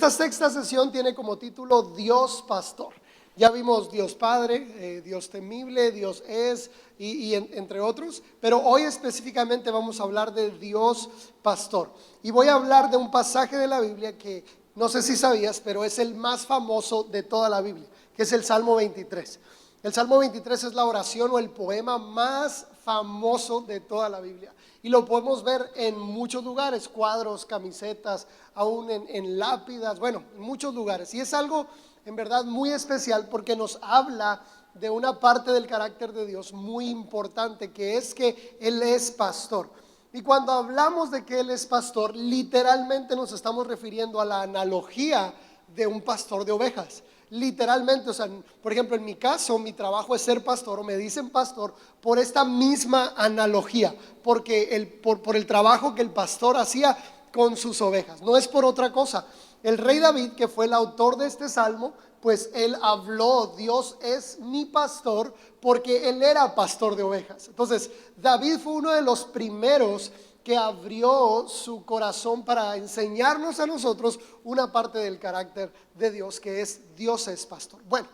Esta sexta sesión tiene como título Dios Pastor. Ya vimos Dios Padre, Dios temible, Dios es entre otros, pero hoy específicamente vamos a hablar de Dios Pastor. Y voy a hablar de un pasaje de la Biblia que no sé si sabías, pero es el más famoso de toda la Biblia, que es el Salmo 23. El Salmo 23 es la oración o el poema más famoso de toda la Biblia. Y lo podemos ver en muchos lugares, cuadros, camisetas, aún en lápidas, bueno, en muchos lugares. Y es algo en verdad muy especial porque nos habla de una parte del carácter de Dios muy importante, que es que Él es pastor. Y cuando hablamos de que Él es pastor, literalmente nos estamos refiriendo a la analogía de un pastor de ovejas. Literalmente, o sea, por ejemplo, en mi caso, mi trabajo es ser pastor, o me dicen pastor, por esta misma analogía, porque por el trabajo que el pastor hacía con sus ovejas, no es por otra cosa. El rey David, que fue el autor de este salmo, pues él habló, Dios es mi pastor, porque él era pastor de ovejas. Entonces, David fue uno de los primeros que abrió su corazón para enseñarnos a nosotros una parte del carácter de Dios, que es Dios es pastor. Bueno,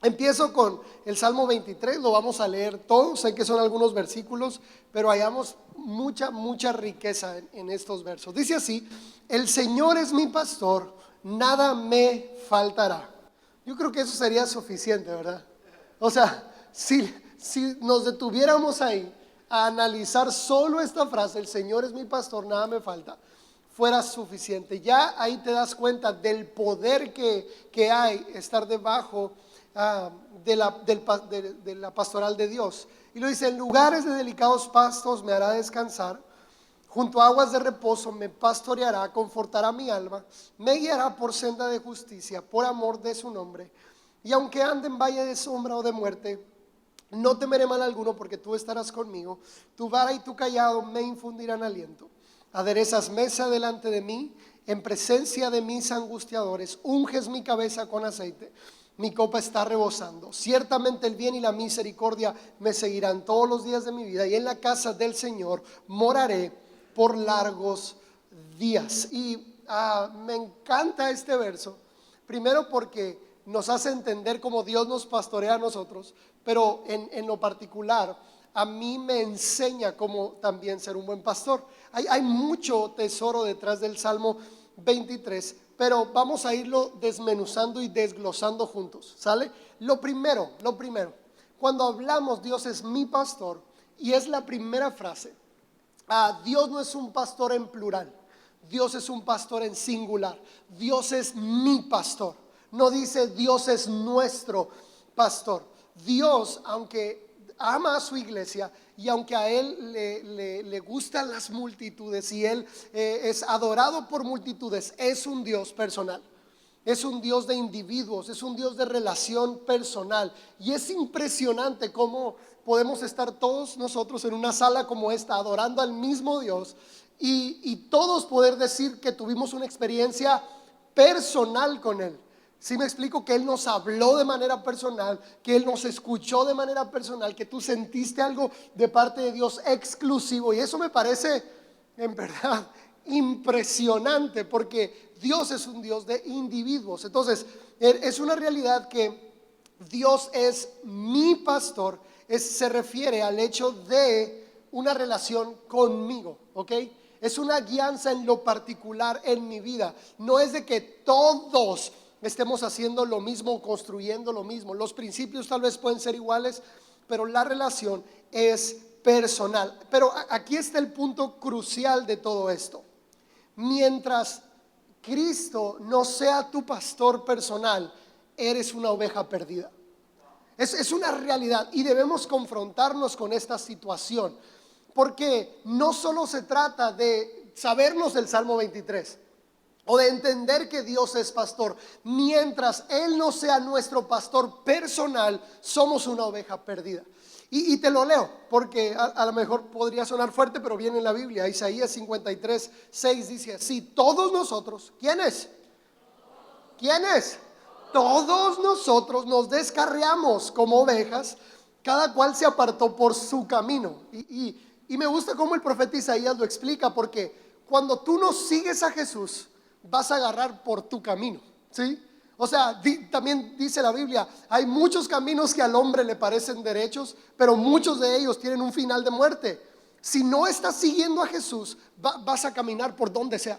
empiezo con el Salmo 23, lo vamos a leer todo, sé que son algunos versículos, pero hallamos mucha riqueza en estos versos. Dice así: el Señor es mi pastor, nada me faltará. Yo creo que eso sería suficiente, ¿verdad? O sea, si nos detuviéramos ahí a analizar solo esta frase, el Señor es mi pastor, nada me falta, fuera suficiente. Ya ahí te das cuenta del poder que hay estar debajo de la pastoral de Dios. Y lo dice: en lugares de delicados pastos me hará descansar, junto a aguas de reposo me pastoreará, confortará mi alma, me guiará por senda de justicia, por amor de su nombre. Y aunque ande en valle de sombra o de muerte, no temeré mal alguno, porque tú estarás conmigo. Tu vara y tu cayado me infundirán aliento. Aderezas mesa delante de mí, en presencia de mis angustiadores. Unges mi cabeza con aceite, mi copa está rebosando. Ciertamente el bien y la misericordia me seguirán todos los días de mi vida, y en la casa del Señor moraré por largos días. Y me encanta este verso, primero porque nos hace entender cómo Dios nos pastorea a nosotros, pero en lo particular a mí me enseña cómo también ser un buen pastor. Hay mucho tesoro detrás del Salmo 23, pero vamos a irlo desmenuzando y desglosando juntos, ¿sale? Lo primero, cuando hablamos Dios es mi pastor, y es la primera frase, Dios no es un pastor en plural, Dios es un pastor en singular. Dios es mi pastor. No dice Dios es nuestro pastor. Dios, aunque ama a su iglesia y aunque a Él le gustan las multitudes y Él es adorado por multitudes, es un Dios personal. Es un Dios de individuos, es un Dios de relación personal. Y es impresionante cómo podemos estar todos nosotros en una sala como esta adorando al mismo Dios y todos poder decir que tuvimos una experiencia personal con Él. Si me explico, que Él nos habló de manera personal, que Él nos escuchó de manera personal, que tú sentiste algo de parte de Dios exclusivo. Y eso me parece en verdad impresionante, porque Dios es un Dios de individuos. Entonces es una realidad que Dios es mi pastor, se refiere al hecho de una relación conmigo, ¿ok? Es una guianza en lo particular en mi vida. No es de que todos estemos haciendo lo mismo, construyendo lo mismo. Los principios tal vez pueden ser iguales, pero la relación es personal. Pero aquí está el punto crucial de todo esto. Mientras Cristo no sea tu pastor personal, eres una oveja perdida. Es una realidad y debemos confrontarnos con esta situación, porque no solo se trata de sabernos el Salmo 23 o de entender que Dios es pastor. Mientras Él no sea nuestro pastor personal, somos una oveja perdida. Y te lo leo porque a lo mejor podría sonar fuerte, pero viene en la Biblia. Isaías 53:6 dice así: todos nosotros, ¿quiénes? Todos nosotros nos descarriamos como ovejas, cada cual se apartó por su camino. Y me gusta cómo el profeta Isaías lo explica, porque cuando tú no sigues a Jesús, vas a agarrar por tu camino, ¿sí? O sea, también dice la Biblia, hay muchos caminos que al hombre le parecen derechos, pero muchos de ellos tienen un final de muerte. Si no estás siguiendo a Jesús, vas a caminar por donde sea.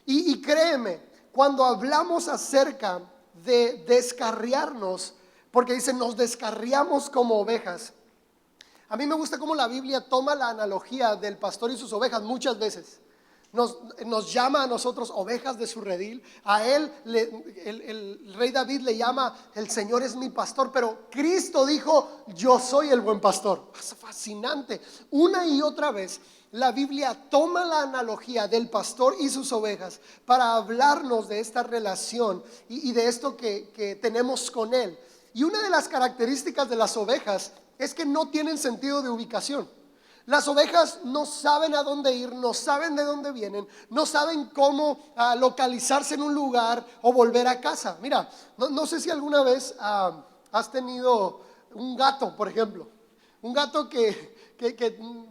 Y créeme, cuando hablamos acerca de descarriarnos, porque dice, nos descarriamos como ovejas. A mí me gusta cómo la Biblia toma la analogía del pastor y sus ovejas muchas veces. Nos llama a nosotros ovejas de su redil. A él, el rey David le llama, el Señor es mi pastor. Pero Cristo dijo, yo soy el buen pastor. Es fascinante. Una y otra vez la Biblia toma la analogía del pastor y sus ovejas para hablarnos de esta relación y de esto que tenemos con él. Y una de las características de las ovejas es que no tienen sentido de ubicación. Las ovejas no saben a dónde ir, no saben de dónde vienen, no saben cómo localizarse en un lugar o volver a casa. Mira, no sé si alguna vez has tenido un gato, por ejemplo. Un gato que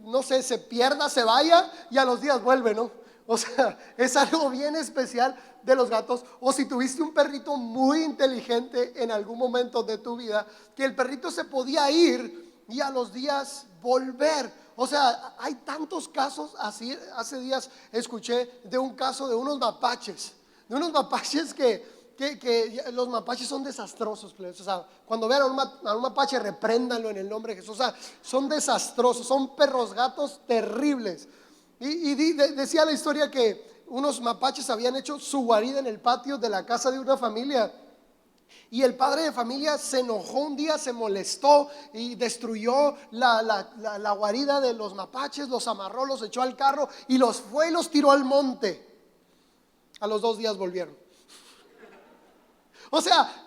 no sé, se pierda, se vaya y a los días vuelve, ¿no? O sea, es algo bien especial de los gatos. O si tuviste un perrito muy inteligente en algún momento de tu vida, que el perrito se podía ir y a los días volver. O sea, hay tantos casos así. Hace días escuché de un caso de unos mapaches. Que los mapaches son desastrosos. O sea, cuando vean a un mapache, repréndanlo en el nombre de Jesús. O sea, son desastrosos, son perros gatos terribles. Decía la historia que unos mapaches habían hecho su guarida en el patio de la casa de una familia. Y el padre de familia se enojó un día, se molestó y destruyó la guarida de los mapaches, los amarró, los echó al carro y los fue y los tiró al monte. A los 2 días volvieron. O sea,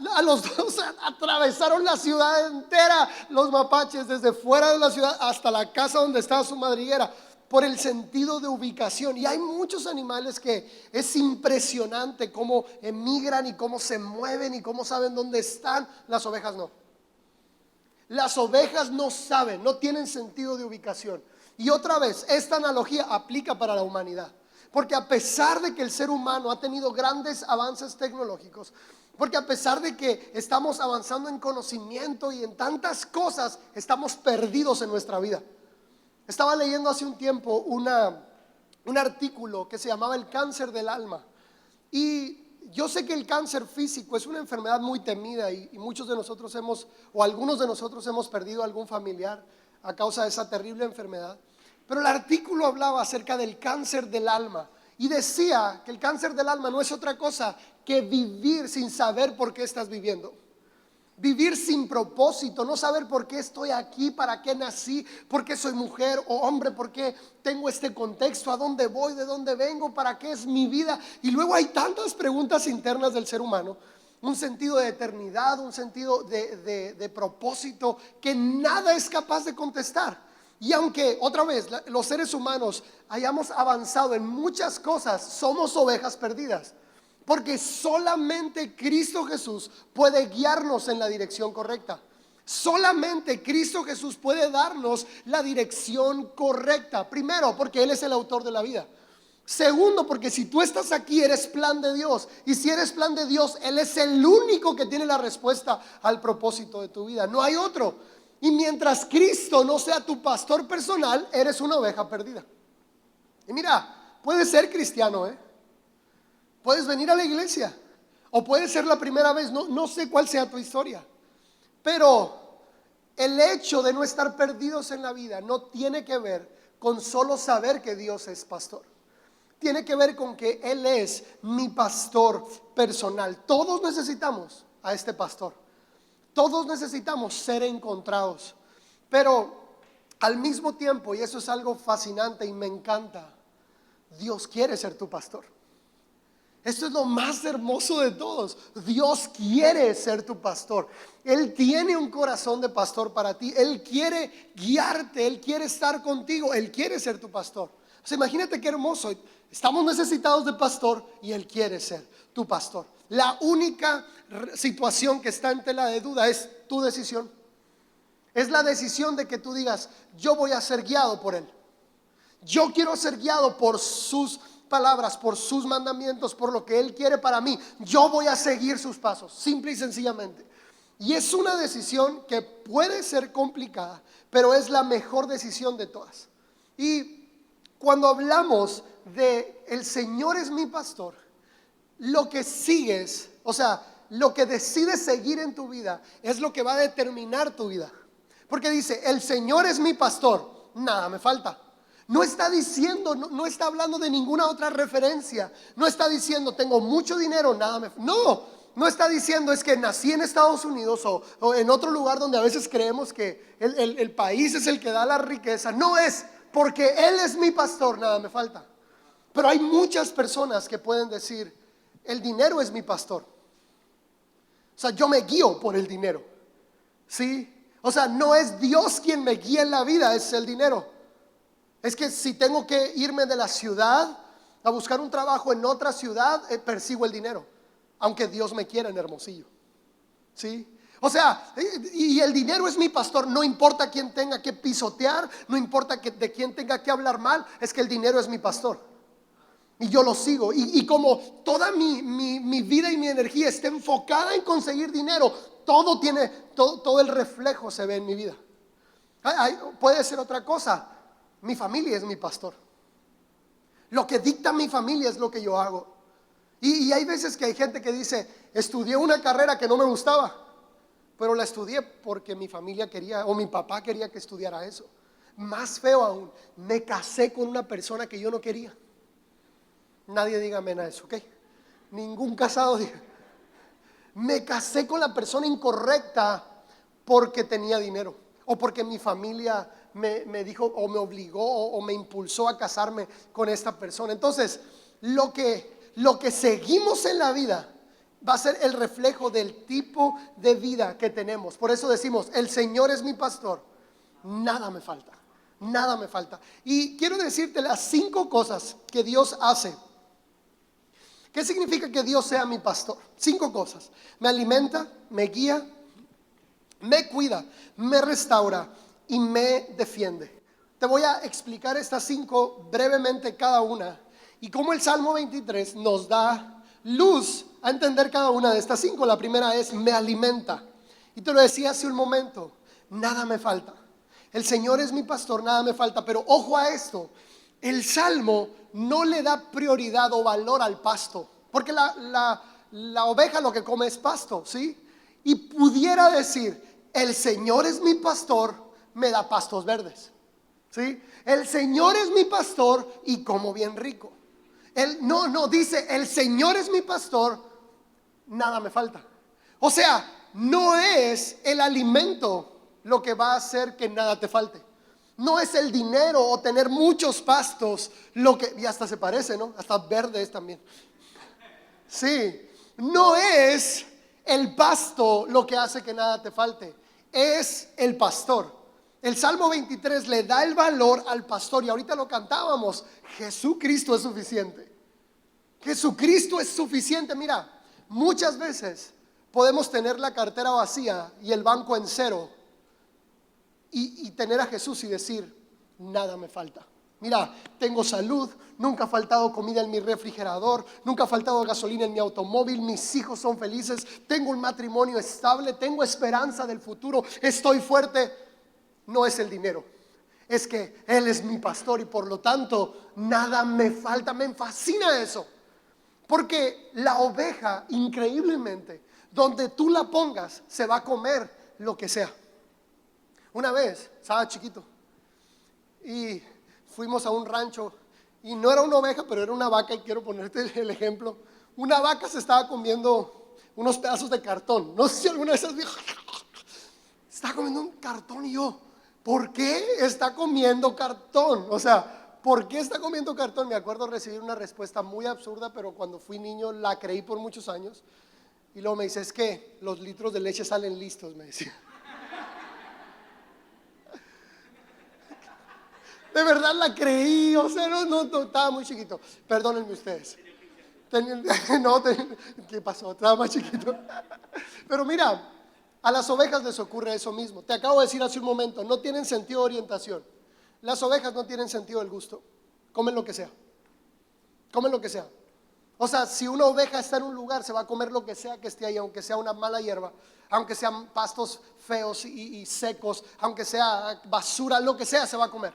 atravesaron la ciudad entera los mapaches, desde fuera de la ciudad hasta la casa donde estaba su madriguera, por el sentido de ubicación. Y hay muchos animales que es impresionante cómo emigran y cómo se mueven y cómo saben dónde están. Las ovejas no. Las ovejas no saben, no tienen sentido de ubicación. Y otra vez, esta analogía aplica para la humanidad. Porque a pesar de que el ser humano ha tenido grandes avances tecnológicos, porque a pesar de que estamos avanzando en conocimiento y en tantas cosas, estamos perdidos en nuestra vida. Estaba leyendo hace un tiempo un artículo que se llamaba el cáncer del alma. Y yo sé que el cáncer físico es una enfermedad muy temida y muchos de nosotros o algunos de nosotros hemos perdido algún familiar a causa de esa terrible enfermedad. Pero el artículo hablaba acerca del cáncer del alma y decía que el cáncer del alma no es otra cosa que vivir sin saber por qué estás viviendo. Vivir sin propósito, no saber por qué estoy aquí, para qué nací, por qué soy mujer o hombre, por qué tengo este contexto, a dónde voy, de dónde vengo, para qué es mi vida. Y luego hay tantas preguntas internas del ser humano, un sentido de eternidad, un sentido de propósito que nada es capaz de contestar. Y aunque otra vez los seres humanos hayamos avanzado en muchas cosas, somos ovejas perdidas. Porque solamente Cristo Jesús puede guiarnos en la dirección correcta. Solamente Cristo Jesús puede darnos la dirección correcta. Primero, porque Él es el autor de la vida. Segundo, porque si tú estás aquí, eres plan de Dios. Y si eres plan de Dios, Él es el único que tiene la respuesta al propósito de tu vida. No hay otro. Y mientras Cristo no sea tu pastor personal, eres una oveja perdida. Y mira, puedes ser cristiano, puedes venir a la iglesia o puede ser la primera vez, no sé cuál sea tu historia, pero el hecho de no estar perdidos en la vida no tiene que ver con solo saber que Dios es pastor. Tiene que ver con que Él es mi pastor personal. Todos necesitamos a este pastor. Todos necesitamos ser encontrados. Pero al mismo tiempo, y eso es algo fascinante y me encanta, Dios quiere ser tu pastor. Esto es lo más hermoso de todos. Dios quiere ser tu pastor. Él tiene un corazón de pastor para ti. Él quiere guiarte, Él quiere estar contigo, Él quiere ser tu pastor. O sea, imagínate qué hermoso. Estamos necesitados de pastor y Él quiere ser tu pastor. La única situación que está en tela de duda es tu decisión. Es la decisión de que tú digas, yo voy a ser guiado por Él. Yo quiero ser guiado por sus palabras, por sus mandamientos, por lo que Él quiere para mí, yo voy a seguir sus pasos, simple y sencillamente. Y es una decisión que puede ser complicada, pero es la mejor decisión de todas. Y cuando hablamos de el Señor es mi pastor, lo que sigues, o sea, lo que decides seguir en tu vida es lo que va a determinar tu vida. Porque dice, el Señor es mi pastor, nada me falta. No está diciendo, no está hablando de ninguna otra referencia. No está diciendo, tengo mucho dinero, nada me falta. No está diciendo, es que nací en Estados Unidos o en otro lugar donde a veces creemos que el país es el que da la riqueza. No es, porque Él es mi pastor, nada me falta. Pero hay muchas personas que pueden decir, el dinero es mi pastor. O sea, yo me guío por el dinero, ¿sí? O sea, no es Dios quien me guía en la vida, es el dinero. Es que si tengo que irme de la ciudad a buscar un trabajo en otra ciudad, persigo el dinero, aunque Dios me quiera en Hermosillo, ¿sí? O sea, y el dinero es mi pastor. No importa quién tenga que pisotear, no importa de quién tenga que hablar mal, es que el dinero es mi pastor. Y yo lo sigo. Y como toda mi vida y mi energía está enfocada en conseguir dinero, todo el reflejo se ve en mi vida. Puede ser otra cosa. Mi familia es mi pastor. Lo que dicta mi familia es lo que yo hago. Y hay veces que hay gente que dice, estudié una carrera que no me gustaba, pero la estudié porque mi familia quería, o mi papá quería que estudiara eso. Más feo aún, me casé con una persona que yo no quería. Nadie diga amén a eso, ¿ok? Ningún casado diga. Me casé con la persona incorrecta porque tenía dinero, o porque mi familia me dijo o me obligó o me impulsó a casarme con esta persona. Entonces, lo que seguimos en la vida va a ser el reflejo del tipo de vida que tenemos. Por eso decimos, el Señor es mi pastor, nada me falta, nada me falta. Y quiero decirte las 5 cosas que Dios hace. ¿Qué significa que Dios sea mi pastor? 5 cosas. Me alimenta, me guía, me cuida, me restaura y me defiende. Te voy a explicar estas 5 brevemente cada una, y cómo el Salmo 23 nos da luz a entender cada una de estas 5. La primera es, me alimenta. Y te lo decía hace un momento, nada me falta. El Señor es mi pastor, nada me falta. Pero ojo a esto, el Salmo no le da prioridad o valor al pasto, porque la oveja lo que come es pasto, ¿sí? Y pudiera decir, el Señor es mi pastor, me da pastos verdes, ¿sí? El Señor es mi pastor y como bien rico. No, dice, el Señor es mi pastor, nada me falta. O sea, no es el alimento lo que va a hacer que nada te falte. No es el dinero o tener muchos pastos lo que, y hasta se parece, ¿no? Hasta verde es también. Sí, no es el pasto lo que hace que nada te falte, es el pastor. El Salmo 23 le da el valor al pastor, y ahorita lo cantábamos, Jesucristo es suficiente. Jesucristo es suficiente. Mira, muchas veces podemos tener la cartera vacía y el banco en cero, y tener a Jesús y decir, nada me falta. Mira, tengo salud, nunca ha faltado comida en mi refrigerador, nunca ha faltado gasolina en mi automóvil, mis hijos son felices, tengo un matrimonio estable, tengo esperanza del futuro, estoy fuerte. No es el dinero, es que Él es mi pastor y por lo tanto nada me falta. Me fascina eso, porque la oveja, increíblemente, donde tú la pongas, se va a comer lo que sea. Una vez, estaba chiquito y fuimos a un rancho, y no era una oveja, pero era una vaca, y quiero ponerte el ejemplo. Una vaca se estaba comiendo unos pedazos de cartón. No sé si alguna vez has visto. Estaba comiendo un cartón, y yo, ¿por qué está comiendo cartón? O sea, ¿por qué está comiendo cartón? Me acuerdo recibir una respuesta muy absurda, pero cuando fui niño la creí por muchos años. Y luego me dice, es que los litros de leche salen listos, me decía. De verdad la creí, o sea, no, estaba muy chiquito. Perdónenme ustedes. ¿Qué pasó? Estaba más chiquito. Pero mira, a las ovejas les ocurre eso mismo. Te acabo de decir hace un momento, no tienen sentido de orientación. Las ovejas no tienen sentido del gusto. Comen lo que sea. comen lo que sea. O sea, si una oveja está en un lugar, se va a comer lo que sea que esté ahí, aunque sea una mala hierba, aunque sean pastos feos y secos, aunque sea basura, lo que sea, se va a comer.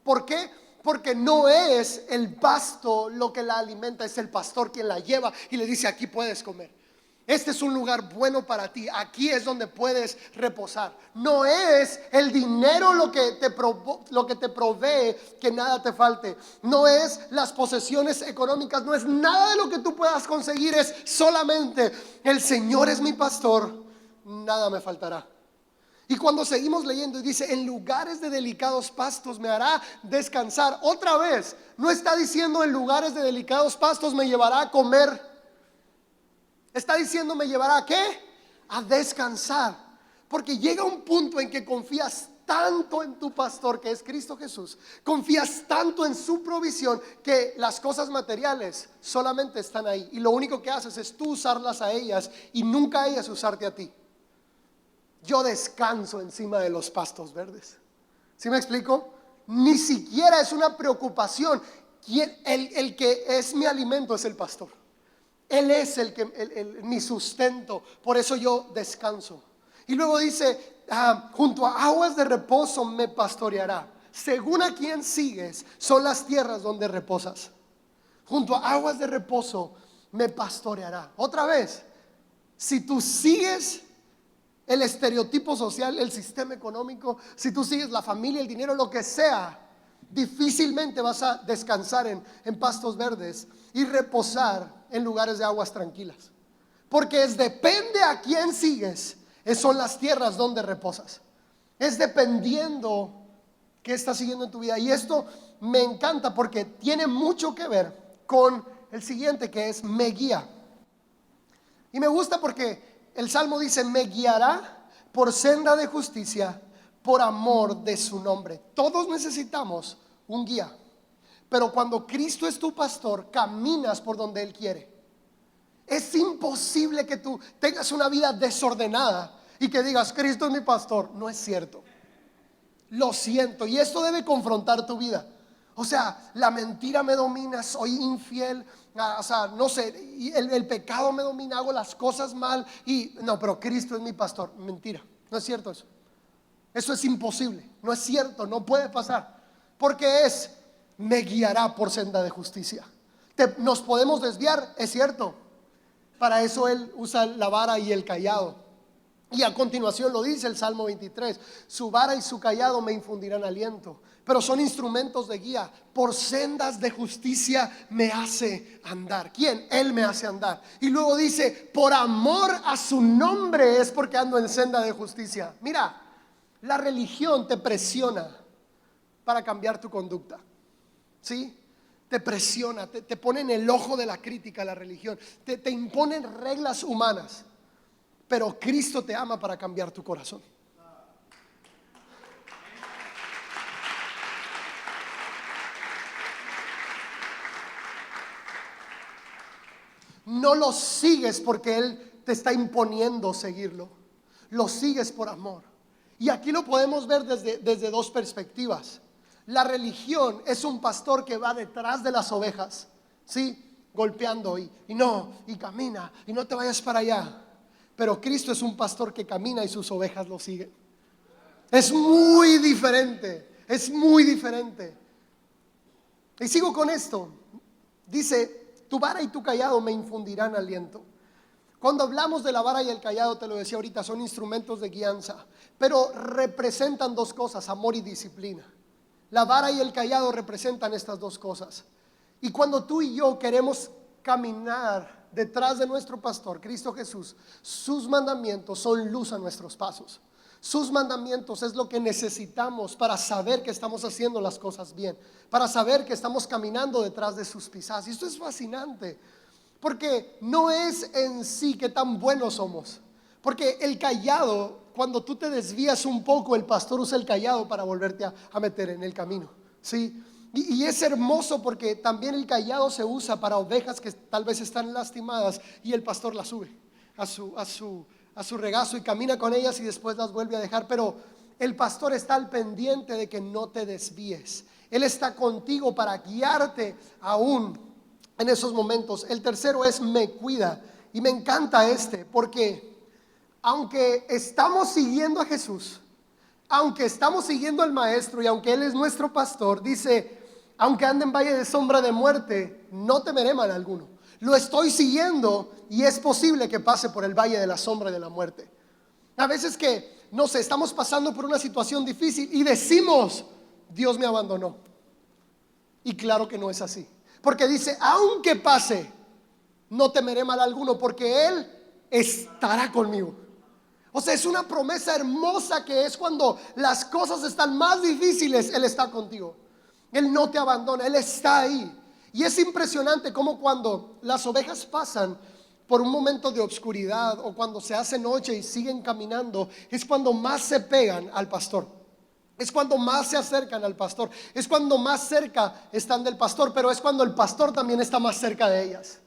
¿Por qué? Porque no es el pasto lo que la alimenta, es el pastor quien la lleva y le dice: aquí puedes comer. Este es un lugar bueno para ti, aquí es donde puedes reposar. No es el dinero lo que te provee que nada te falte. No es las posesiones económicas, no es nada de lo que tú puedas conseguir. Es solamente: el Señor es mi pastor, nada me faltará. Y cuando seguimos leyendo y dice: en lugares de delicados pastos me hará descansar. Otra vez, no está diciendo: en lugares de delicados pastos me llevará a comer. Está diciendo: me llevará ¿a qué? A descansar. Porque llega un punto en que confías tanto en tu pastor, que es Cristo Jesús, confías tanto en su provisión, que las cosas materiales solamente están ahí, y lo único que haces es tú usarlas a ellas y nunca ellas usarte a ti. Yo descanso encima de los pastos verdes. ¿Sí me explico? Ni siquiera es una preocupación. El que es mi alimento es el pastor. Él es mi sustento, por eso yo descanso. Y luego dice: junto a aguas de reposo me pastoreará. Según a quien sigues, son las tierras donde reposas. Junto a aguas de reposo me pastoreará. Otra vez, si tú sigues el estereotipo social, el sistema económico, si tú sigues la familia, el dinero, lo que sea, difícilmente vas a descansar en pastos verdes y reposar en lugares de aguas tranquilas. Porque depende a quién sigues, son las tierras donde reposas. Es dependiendo qué estás siguiendo en tu vida. Y esto me encanta porque tiene mucho que ver con el siguiente, que es: me guía. Y me gusta porque el Salmo dice: me guiará por senda de justicia, por amor de su nombre. Todos necesitamos un guía, pero cuando Cristo es tu pastor, caminas por donde Él quiere. Es imposible que tú tengas una vida desordenada y que digas: Cristo es mi pastor. No es cierto. Lo siento. Y esto debe confrontar tu vida. O sea, la mentira me domina, soy infiel, o sea, no sé, y el pecado me domina, hago las cosas mal y no, pero Cristo es mi pastor. Mentira, no es cierto eso. Eso es imposible, no es cierto, no puede pasar. Porque me guiará por senda de justicia. Nos podemos desviar, es cierto. Para eso Él usa la vara y el cayado. Y a continuación lo dice el Salmo 23: su vara y su cayado me infundirán aliento. Pero son instrumentos de guía. Por sendas de justicia me hace andar. ¿Quién? Él me hace andar. Y luego dice: por amor a su nombre es porque ando en senda de justicia. Mira, la religión te presiona para cambiar tu conducta. ¿Sí? Te presiona, te pone en el ojo de la crítica la religión, te imponen reglas humanas. Pero Cristo te ama para cambiar tu corazón. No lo sigues porque Él te está imponiendo seguirlo. Lo sigues por amor. Y aquí lo podemos ver desde dos perspectivas. La religión es un pastor que va detrás de las ovejas, ¿sí? Golpeando y no, y camina, y no te vayas para allá. Pero Cristo es un pastor que camina y sus ovejas lo siguen. Es muy diferente, es muy diferente. Y sigo con esto. Dice: tu vara y tu cayado me infundirán aliento. Cuando hablamos de la vara y el cayado, te lo decía ahorita, son instrumentos de guianza, pero representan dos cosas: amor y disciplina. La vara y el cayado representan estas dos cosas. Y cuando tú y yo queremos caminar detrás de nuestro pastor, Cristo Jesús, sus mandamientos son luz a nuestros pasos. Sus mandamientos es lo que necesitamos para saber que estamos haciendo las cosas bien, para saber que estamos caminando detrás de sus pisadas. Y esto es fascinante, porque no es en sí que tan buenos somos. Porque el cayado, cuando tú te desvías un poco, el pastor usa el cayado para volverte a meter en el camino, ¿sí? Y es hermoso porque también el cayado se usa para ovejas que tal vez están lastimadas y el pastor las sube a su regazo y camina con ellas y después las vuelve a dejar. Pero el pastor está al pendiente de que no te desvíes. Él está contigo para guiarte aún en esos momentos. El tercero es me cuida. Y me encanta porque aunque estamos siguiendo a Jesús, aunque estamos siguiendo al Maestro y aunque Él es nuestro pastor, dice, aunque ande en valle de sombra de muerte, no temeré mal alguno. Lo estoy siguiendo y es posible que pase por el valle de la sombra de la muerte. A veces que, no sé, estamos pasando por una situación difícil y decimos, Dios me abandonó. Y claro que no es así. Porque dice, aunque pase, no temeré mal alguno, porque Él estará conmigo. O sea, es una promesa hermosa que es cuando las cosas están más difíciles, Él está contigo. Él no te abandona, Él está ahí. Y es impresionante como cuando las ovejas pasan por un momento de oscuridad o cuando se hace noche y siguen caminando, es cuando más se pegan al pastor. Es cuando más se acercan al pastor. Es cuando más cerca están del pastor, pero es cuando el pastor también está más cerca de ellas.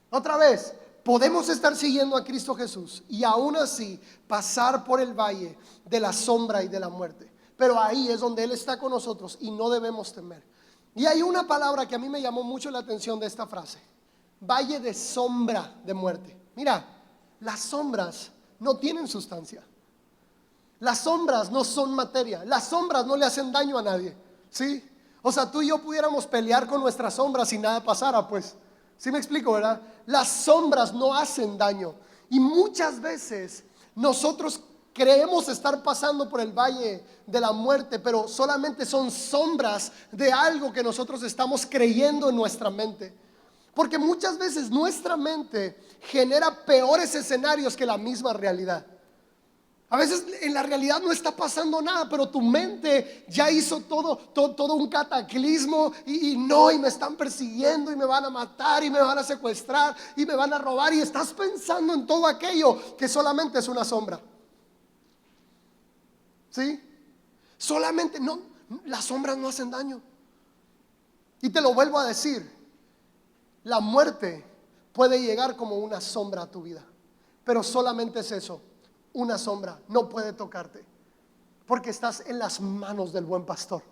Otra vez, podemos estar siguiendo a Cristo Jesús y aún así pasar por el valle de la sombra y de la muerte. Pero ahí es donde Él está con nosotros y no debemos temer. Y hay una palabra que a mí me llamó mucho la atención de esta frase: valle de sombra de muerte. Mira, las sombras no tienen sustancia. Las sombras no son materia. Las sombras no le hacen daño a nadie, ¿sí? O sea, tú y yo pudiéramos pelear con nuestras sombras y nada pasara, pues. ¿Sí me explico, verdad? Las sombras no hacen daño. Y muchas veces nosotros creemos estar pasando por el valle de la muerte, pero solamente son sombras de algo que nosotros estamos creyendo en nuestra mente. Porque muchas veces nuestra mente genera peores escenarios que la misma realidad. A veces en la realidad no está pasando nada, pero tu mente ya hizo todo un cataclismo y me están persiguiendo y me van a matar y me van a secuestrar y me van a robar, y estás pensando en todo aquello que solamente es una sombra. ¿Sí? Solamente, no, las sombras no hacen daño. Y te lo vuelvo a decir, la muerte puede llegar como una sombra a tu vida, pero solamente es eso. Una sombra, no puede tocarte porque estás en las manos del buen pastor.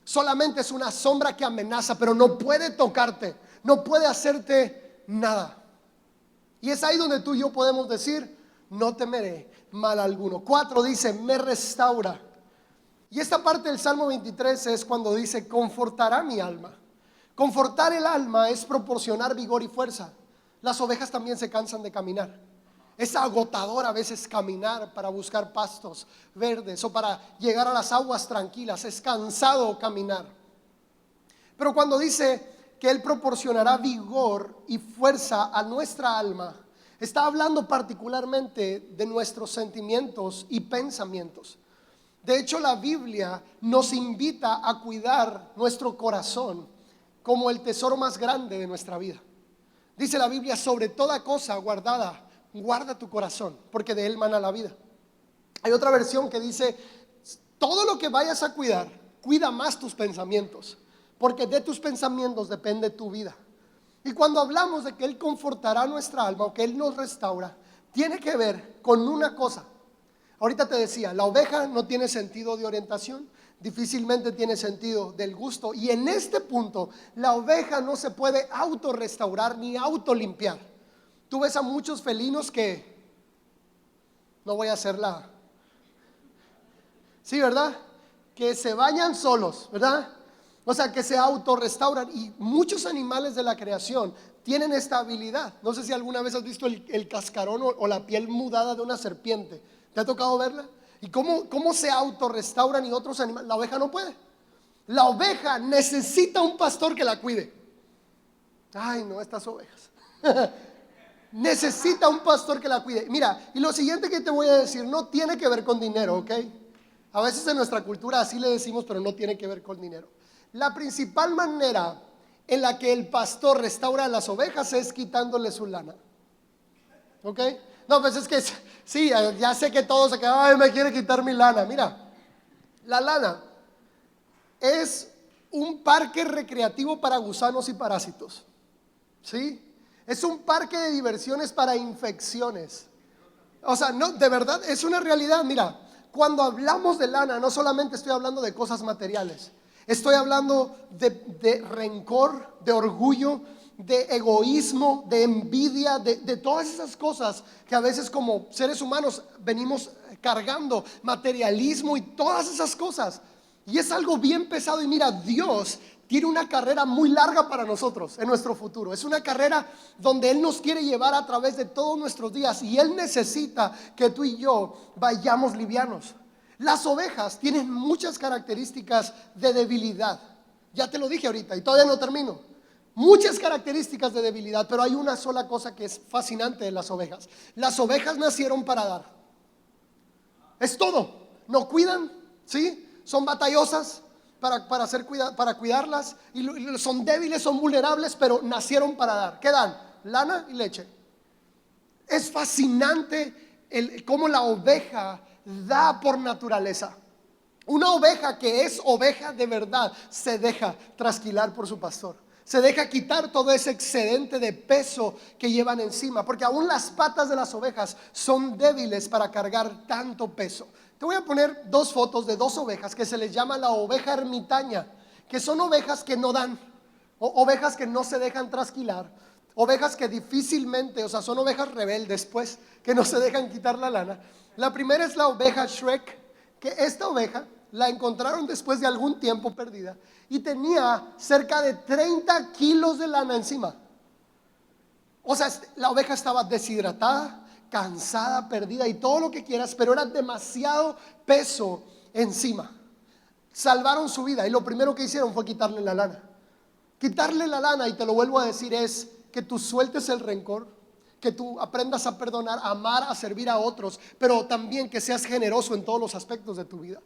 Solamente es una sombra que amenaza, pero no puede tocarte, no puede hacerte nada. Y es ahí donde tú y yo podemos decir, no temeré mal alguno. 4 dice, me restaura. Y esta parte del Salmo 23 es cuando dice, confortará mi alma. Confortar el alma es proporcionar vigor y fuerza. Las ovejas también se cansan de caminar. Es agotador a veces caminar para buscar pastos verdes o para llegar a las aguas tranquilas. Es cansado caminar. Pero cuando dice que Él proporcionará vigor y fuerza a nuestra alma, está hablando particularmente de nuestros sentimientos y pensamientos. De hecho, la Biblia nos invita a cuidar nuestro corazón como el tesoro más grande de nuestra vida. Dice la Biblia, sobre toda cosa guardada, guarda tu corazón, porque de él mana la vida. Hay otra versión que dice, todo lo que vayas a cuidar, cuida más tus pensamientos, porque de tus pensamientos depende tu vida. Y cuando hablamos de que Él confortará nuestra alma o que Él nos restaura, tiene que ver con una cosa. Ahorita te decía, la oveja no tiene sentido de orientación, difícilmente tiene sentido del gusto, y en este punto la oveja no se puede autorrestaurar ni autolimpiar. Tú ves a muchos felinos que, no voy a hacerla, sí, ¿verdad? Que se bañan solos, ¿verdad? O sea, que se autorrestauran. Y muchos animales de la creación tienen esta habilidad. No sé si alguna vez has visto el cascarón o la piel mudada de una serpiente. ¿Te ha tocado verla? ¿Y cómo se autorrestauran y otros animales? La oveja no puede. La oveja necesita un pastor que la cuide. Ay, no, estas ovejas. Necesita un pastor que la cuide. Mira, y lo siguiente que te voy a decir no tiene que ver con dinero, ¿ok? A veces en nuestra cultura así le decimos, pero no tiene que ver con dinero. La principal manera en la que el pastor restaura a las ovejas es quitándole su lana. ¿Ok? No, pues es que sí, ya sé que todos se quedan, ay, me quiere quitar mi lana. Mira, la lana es un parque recreativo para gusanos y parásitos. ¿Sí? Es un parque de diversiones para infecciones. O sea, no, de verdad, es una realidad. Mira, cuando hablamos de lana, no solamente estoy hablando de cosas materiales. Estoy hablando de rencor, de orgullo, de egoísmo, de envidia, de todas esas cosas que a veces como seres humanos venimos cargando, materialismo y todas esas cosas. Y es algo bien pesado. Y mira, Dios tiene una carrera muy larga para nosotros en nuestro futuro. Es una carrera donde Él nos quiere llevar a través de todos nuestros días. Y Él necesita que tú y yo vayamos livianos. Las ovejas tienen muchas características de debilidad. Ya te lo dije ahorita y todavía no termino. Muchas características de debilidad, pero hay una sola cosa que es fascinante de las ovejas. Las ovejas nacieron para dar. Es todo. No cuidan, ¿sí? Son batallosas para cuidarlas. Y son débiles, son vulnerables, pero nacieron para dar. ¿Qué dan? Lana y leche. Es fascinante cómo la oveja da por naturaleza. Una oveja que es oveja de verdad se deja trasquilar por su pastor. Se deja quitar todo ese excedente de peso que llevan encima, porque aún las patas de las ovejas son débiles para cargar tanto peso. Te voy a poner dos fotos de dos ovejas que se les llama la oveja ermitaña, que son ovejas que no dan, ovejas que no se dejan trasquilar, ovejas que difícilmente, o sea, son ovejas rebeldes, pues, que no se dejan quitar la lana. La primera es la oveja Shrek, que esta oveja la encontraron después de algún tiempo perdida y tenía cerca de 30 kilos de lana encima. O sea, la oveja estaba deshidratada, cansada, perdida y todo lo que quieras, pero era demasiado peso encima. Salvaron su vida y lo primero que hicieron fue quitarle la lana. Quitarle la lana, y te lo vuelvo a decir, es que tú sueltes el rencor, que tú aprendas a perdonar, a amar, a servir a otros, pero también que seas generoso en todos los aspectos de tu vida.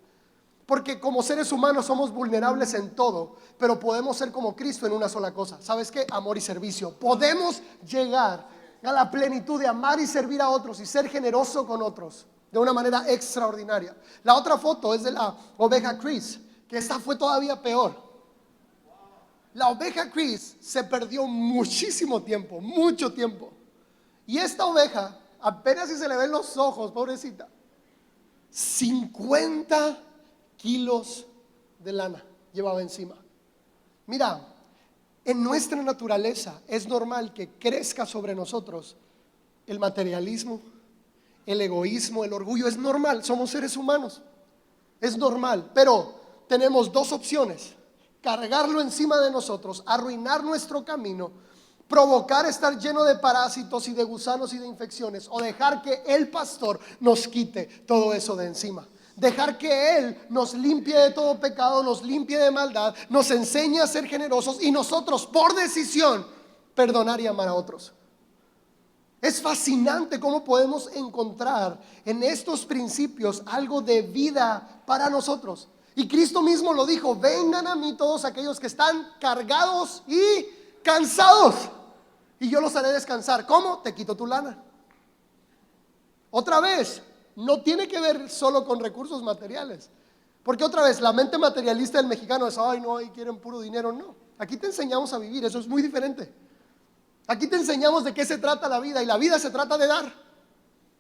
Porque como seres humanos somos vulnerables en todo, pero podemos ser como Cristo en una sola cosa. ¿Sabes qué? Amor y servicio. Podemos llegar a la plenitud de amar y servir a otros y ser generoso con otros de una manera extraordinaria. La otra foto es de la oveja Chris, que esta fue todavía peor. La oveja Chris se perdió muchísimo tiempo, mucho tiempo. Y esta oveja, apenas si se le ven los ojos, pobrecita, 50 kilos de lana llevaba encima. Mira, en nuestra naturaleza es normal que crezca sobre nosotros el materialismo, el egoísmo, el orgullo. Es normal, somos seres humanos. Es normal, pero tenemos dos opciones: cargarlo encima de nosotros, arruinar nuestro camino, provocar estar lleno de parásitos y de gusanos y de infecciones, o dejar que el pastor nos quite todo eso de encima. Dejar que Él nos limpie de todo pecado, nos limpie de maldad, nos enseñe a ser generosos y nosotros por decisión perdonar y amar a otros. Es fascinante cómo podemos encontrar en estos principios algo de vida para nosotros. Y Cristo mismo lo dijo: vengan a mí todos aquellos que están cargados y cansados, y yo los haré descansar. ¿Cómo? Te quito tu lana. Otra vez, no tiene que ver solo con recursos materiales, porque otra vez la mente materialista del mexicano es: ay no, ahí quieren puro dinero. No, aquí te enseñamos a vivir, eso es muy diferente. Aquí te enseñamos de qué se trata la vida, y la vida se trata de dar.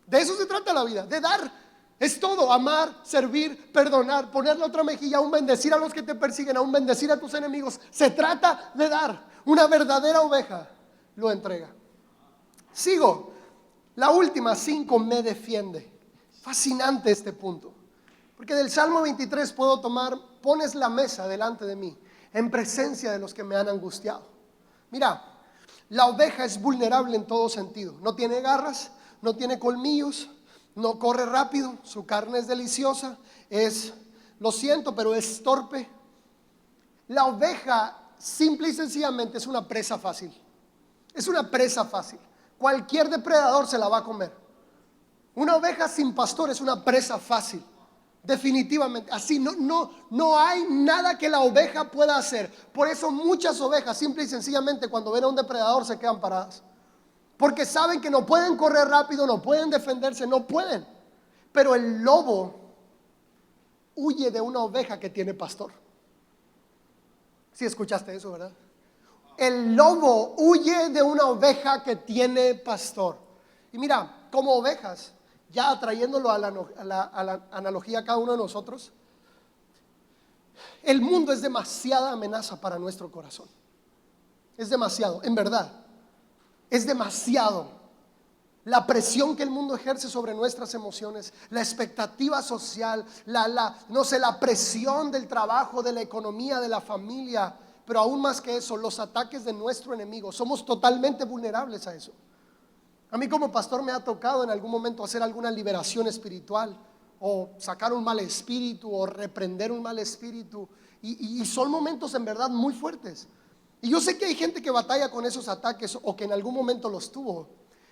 De eso se trata la vida, de dar. Es todo: amar, servir, perdonar, poner la otra mejilla, aún bendecir a los que te persiguen, aún bendecir a tus enemigos. Se trata de dar. Una verdadera oveja lo entrega. Sigo. La última, 5, me defiende. Fascinante este punto, porque del Salmo 23 puedo tomar: pones la mesa delante de mí en presencia de los que me han angustiado. Mira, la oveja es vulnerable en todo sentido. No tiene garras, no tiene colmillos, no corre rápido, su carne es deliciosa, lo siento, pero es torpe. La oveja simple y sencillamente es una presa fácil. Es una presa fácil. Cualquier depredador se la va a comer. Una oveja sin pastor es una presa fácil, definitivamente. Así no hay nada que la oveja pueda hacer. Por eso muchas ovejas simple y sencillamente cuando ven a un depredador se quedan paradas, porque saben que no pueden correr rápido, no pueden defenderse, no pueden. Pero el lobo huye de una oveja que tiene pastor. Si escuchaste eso, ¿verdad? El lobo huye de una oveja que tiene pastor. Y mira, como ovejas, ya trayéndolo a la analogía a cada uno de nosotros, el mundo es demasiada amenaza para nuestro corazón. Es demasiado, en verdad. Es demasiado. La presión que el mundo ejerce sobre nuestras emociones, la expectativa social, no sé, la presión del trabajo, de la economía, de la familia, pero aún más que eso, los ataques de nuestro enemigo. Somos totalmente vulnerables a eso. A mí como pastor me ha tocado en algún momento hacer alguna liberación espiritual, o sacar un mal espíritu, o reprender un mal espíritu, y son momentos en verdad muy fuertes. Y yo sé que hay gente que batalla con esos ataques, o que en algún momento los tuvo.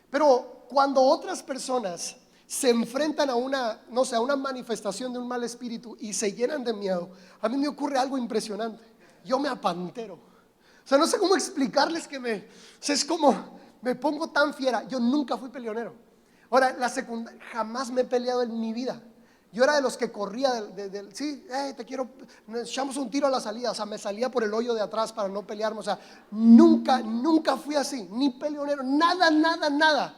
Pero cuando otras personas se enfrentan a una, no sé, a una manifestación de un mal espíritu y se llenan de miedo, a mí me ocurre algo impresionante. Yo me apantero. O sea, no sé cómo explicarles o sea, es como, me pongo tan fiera. Yo nunca fui peleonero. Ahora, la secundaria, jamás me he peleado en mi vida. Yo era de los que corría sí, te quiero, nos echamos un tiro a la salida. O sea, me salía por el hoyo de atrás para no pelearme. O sea, nunca fui así, ni peleonero, nada.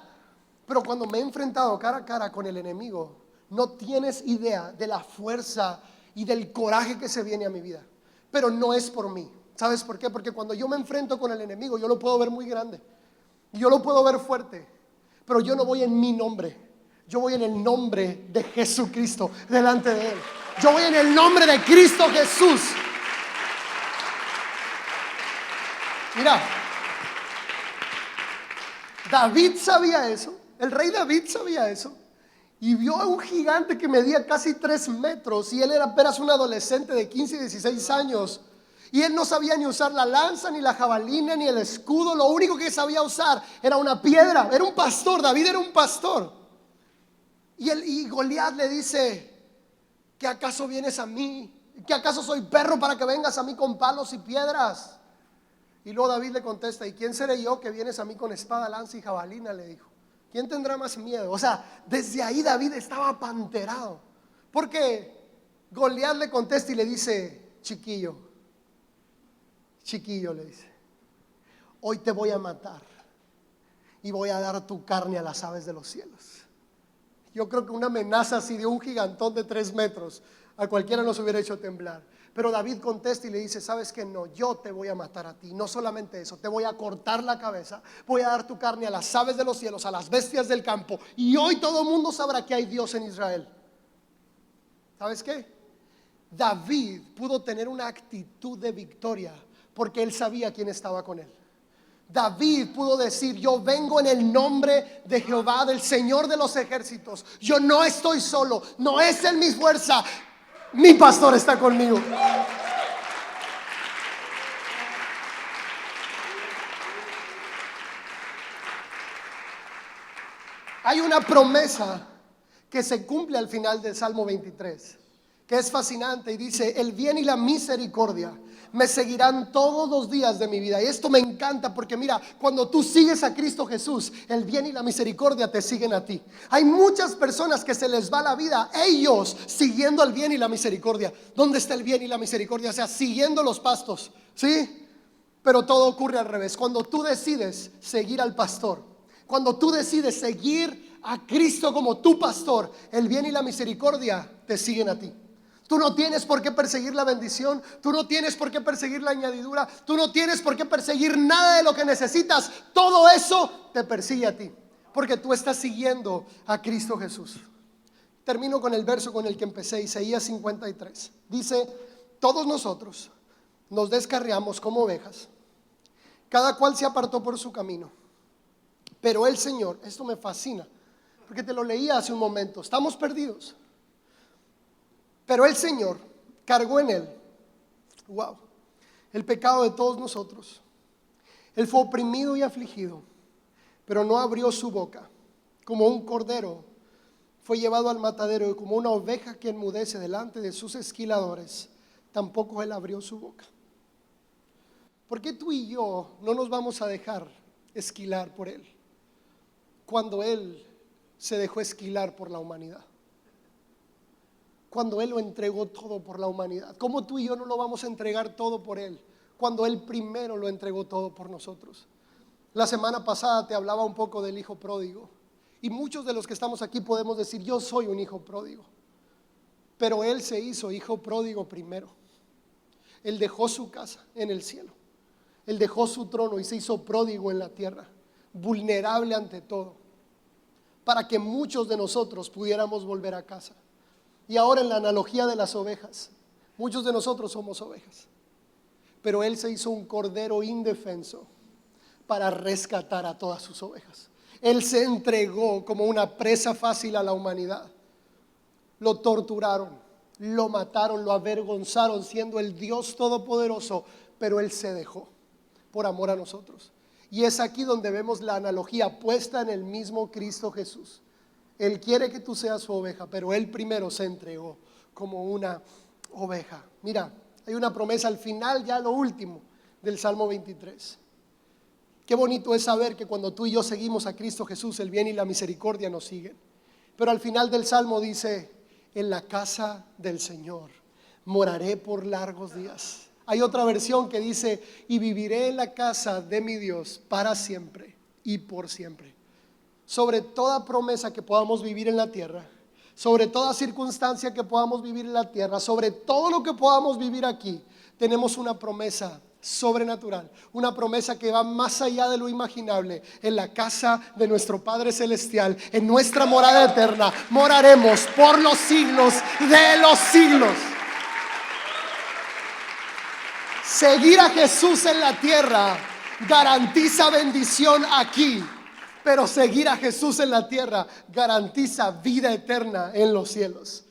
Pero cuando me he enfrentado cara a cara con el enemigo, no tienes idea de la fuerza y del coraje que se viene a mi vida. Pero no es por mí. ¿Sabes por qué? Porque cuando yo me enfrento con el enemigo, yo lo puedo ver muy grande, yo lo puedo ver fuerte, pero yo no voy en mi nombre. Yo voy en el nombre de Jesucristo delante de Él. Yo voy en el nombre de Cristo Jesús. Mira, David sabía eso. El rey David sabía eso. Y vio a un gigante que medía casi 3 metros. Y él era apenas un adolescente de 15 y 16 años. Y él no sabía ni usar la lanza, ni la jabalina, ni el escudo. Lo único que sabía usar era una piedra. Era un pastor, David era un pastor. Y Goliat le dice: ¿qué acaso vienes a mí? ¿Qué acaso soy perro para que vengas a mí con palos y piedras? Y luego David le contesta: ¿y quién seré yo que vienes a mí con espada, lanza y jabalina? Le dijo. ¿Quién tendrá más miedo? O sea, desde ahí David estaba apanterado. Porque Goliat le contesta y le dice: chiquillo, le dice, hoy te voy a matar y voy a dar tu carne a las aves de los cielos. Yo creo que una amenaza así de un gigantón de 3 metros a cualquiera nos hubiera hecho temblar. Pero David contesta y le dice: ¿sabes qué? No, yo te voy a matar a ti. No solamente eso, te voy a cortar la cabeza, voy a dar tu carne a las aves de los cielos, a las bestias del campo, y hoy todo el mundo sabrá que hay Dios en Israel. ¿Sabes qué? David pudo tener una actitud de victoria porque él sabía quién estaba con él. David pudo decir: yo vengo en el nombre de Jehová, del Señor de los ejércitos. Yo no estoy solo, no es en mi fuerza, mi pastor está conmigo. Hay una promesa que se cumple al final del Salmo 23, que es fascinante, y dice: el bien y la misericordia me seguirán todos los días de mi vida. Y esto me encanta porque mira, cuando tú sigues a Cristo Jesús, el bien y la misericordia te siguen a ti. Hay muchas personas que se les va la vida ellos siguiendo el bien y la misericordia. ¿Dónde está el bien y la misericordia? O sea, siguiendo los pastos, ¿sí? Pero todo ocurre al revés. Cuando tú decides seguir al pastor, cuando tú decides seguir a Cristo como tu pastor, el bien y la misericordia te siguen a ti. Tú no tienes por qué perseguir la bendición, tú no tienes por qué perseguir la añadidura, tú no tienes por qué perseguir nada de lo que necesitas. Todo eso te persigue a ti, porque tú estás siguiendo a Cristo Jesús. Termino con el verso con el que empecé, Isaías 53. Dice: todos nosotros nos descarriamos como ovejas, cada cual se apartó por su camino, pero el Señor, esto me fascina, porque te lo leía hace un momento, estamos perdidos, pero el Señor cargó en Él, el pecado de todos nosotros. Él fue oprimido y afligido, pero no abrió su boca. Como un cordero fue llevado al matadero, y como una oveja que enmudece delante de sus esquiladores, tampoco Él abrió su boca. ¿Por qué tú y yo no nos vamos a dejar esquilar por Él, cuando Él se dejó esquilar por la humanidad? Cuando Él lo entregó todo por la humanidad. ¿Cómo tú y yo no lo vamos a entregar todo por Él, cuando Él primero lo entregó todo por nosotros? La semana pasada te hablaba un poco del hijo pródigo, y muchos de los que estamos aquí podemos decir: yo soy un hijo pródigo. Pero Él se hizo hijo pródigo primero. Él dejó su casa en el cielo, Él dejó su trono y se hizo pródigo en la tierra, vulnerable ante todo, para que muchos de nosotros pudiéramos volver a casa. Y ahora, en la analogía de las ovejas, muchos de nosotros somos ovejas, pero Él se hizo un cordero indefenso para rescatar a todas sus ovejas. Él se entregó como una presa fácil a la humanidad. Lo torturaron, lo mataron, lo avergonzaron, siendo el Dios todopoderoso, pero Él se dejó por amor a nosotros. Y es aquí donde vemos la analogía puesta en el mismo Cristo Jesús. Él quiere que tú seas su oveja, pero Él primero se entregó como una oveja. Mira, hay una promesa al final, ya lo último, del Salmo 23. Qué bonito es saber que cuando tú y yo seguimos a Cristo Jesús, el bien y la misericordia nos siguen. Pero al final del Salmo dice: en la casa del Señor moraré por largos días. Hay otra versión que dice: y viviré en la casa de mi Dios para siempre y por siempre. Sobre toda promesa que podamos vivir en la tierra, sobre toda circunstancia que podamos vivir en la tierra, sobre todo lo que podamos vivir aquí, tenemos una promesa sobrenatural, una promesa que va más allá de lo imaginable. En la casa de nuestro Padre Celestial, en nuestra morada eterna, moraremos por los siglos de los siglos. Seguir a Jesús en la tierra garantiza bendición aquí, pero seguir a Jesús en la tierra garantiza vida eterna en los cielos.